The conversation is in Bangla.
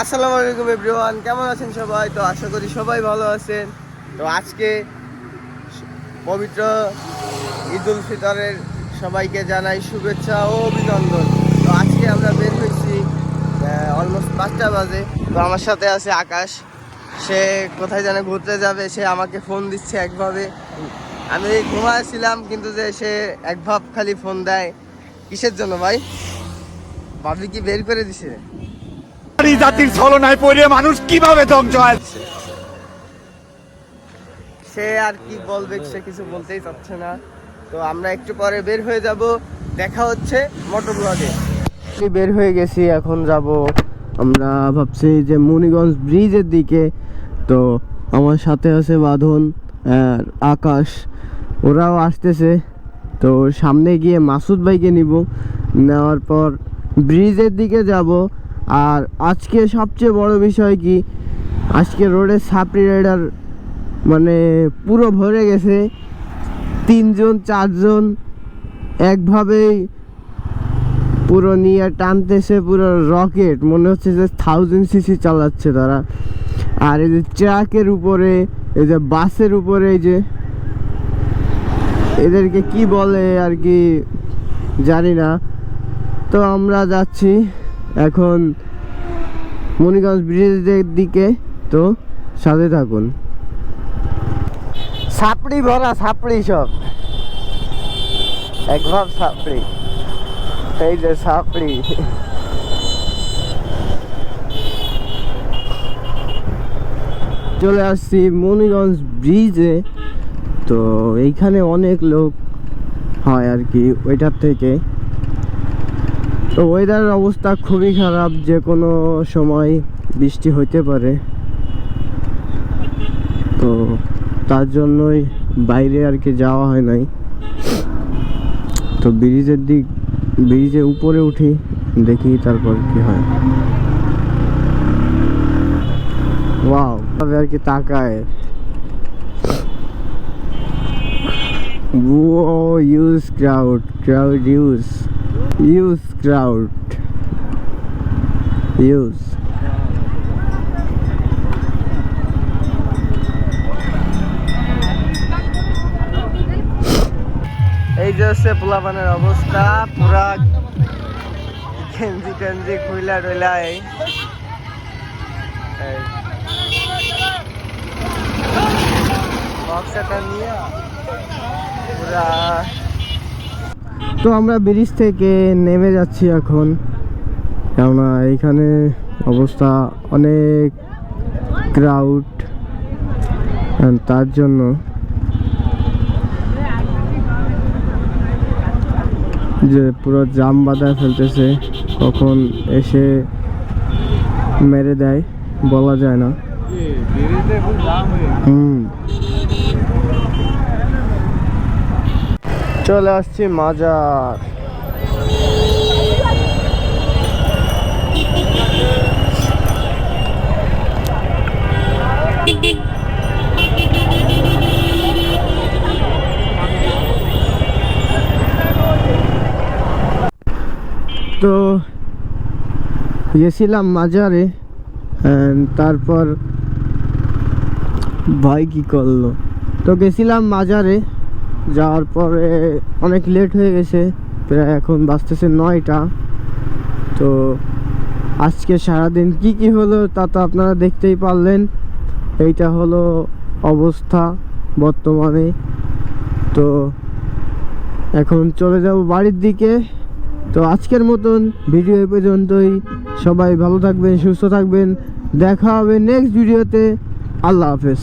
আসসালামু আলাইকুম এভরিওয়ান, কেমন আছেন সবাই? তো আশা করি সবাই ভালো আছেন। তো আজকে পবিত্র ঈদুল ফিতরের সবাইকে জানাই শুভেচ্ছা ও অভিনন্দন। তো আজকে আমরা বের হয়েছি অলমোস্ট 5টা বাজে। তো আমার সাথে আছে আকাশ, সে কোথায় জানে ঘুরতে যাবে। সে আমাকে ফোন দিচ্ছে একভাবে, আমি ঘুমাচ্ছিলাম কিন্তু যে সে একভাব খালি ফোন দেয়। কিসের জন্য ভাই? ভাবি কি বের করে দিছে? জাতির ছলনায় পড়ে মানুষ কিভাবে ধ্বংস হয়। সে আর কি বলবে, সে কিছু বলতেই চাচ্ছে না। তো আমরা একটু পরে বের হয়ে যাব, দেখা হচ্ছে মোটর ব্লগে। বের হয়ে গেছি, এখন যাব আমরা ভাবছি যে মুনিগঞ্জ ব্রিজের দিকে। তো আমার সাথে আছে বাঁধন আর আকাশ, ওরাও আসতেছে। তো সামনে গিয়ে মাসুদ ভাইকে নিব, নেওয়ার পর ব্রিজের দিকে যাব। আর আজকে সবচেয়ে বড় বিষয় কি, আজকে রোডের সাপ্রি রাইডার মানে পুরো ভরে গেছে। 3জন 4জন একভাবেই পুরো নিয়ে টানতেছে, পুরো রকেট মনে হচ্ছে যে 1000cc চালাচ্ছে তারা। আর এই যে ট্রাকের উপরে, এই যে বাসের উপরে, এই যে এদেরকে কি বলে আর কি জানি না। তো আমরা যাচ্ছি এখন মুনিগঞ্জ ব্রিজের দিকে, তো সাথে থাকুন। সাপড়ি ভরা, সাপড়ি সব একভাব সাপড়ি, এই যে সাপড়ি। চলে আসছি মুনিগঞ্জ ব্রিজে। তো এইখানে অনেক লোক হয় আর কি ওইটার থেকে। তো ওয়েদারের অবস্থা খুবই খারাপ, যে কোনো সময় বৃষ্টি হইতে পারে। তো তার জন্যই বাইরে আর কি যাওয়া হয় নাই। তো ব্রিজে উপরে উঠি, দেখি তারপর কি হয়। ওয়াও, তবে আর কি তাকায়। Whoa, use crowd use crowd use। এই যে হচ্ছে পোলাপানের অবস্থা, পুরা গেঞ্জি টেঞ্জি খুইলা টইলা। এই বক্সটা নিয়ে পুরা। তো আমরা ব্রিজ থেকে নেমে যাচ্ছি এখন, কেননা এইখানে অবস্থা অনেক ক্রাউড, তার জন্য। যে পুরো জাম বাঁধায় ফেলতেছে, কখন এসে মেরে দেয় বলা যায় না। চলে আসছি মাজার। তো গেছিলাম মাজারে, তারপর ভাই কি করলো, তো গেছিলাম মাজারে। যাওয়ার পরে অনেক লেট হয়ে গেছে, প্রায় এখন বাজতেছে 9টা। তো আজকে সারাদিন কি হলো তা তো আপনারা দেখতেই পারলেন। এইটা হলো অবস্থা বর্তমানে। তো এখন চলে যাব বাড়ির দিকে। তো আজকের মতন ভিডিও এই পর্যন্তই। সবাই ভালো থাকবেন, সুস্থ থাকবেন, দেখা হবে নেক্সট ভিডিওতে। আল্লাহ হাফেজ।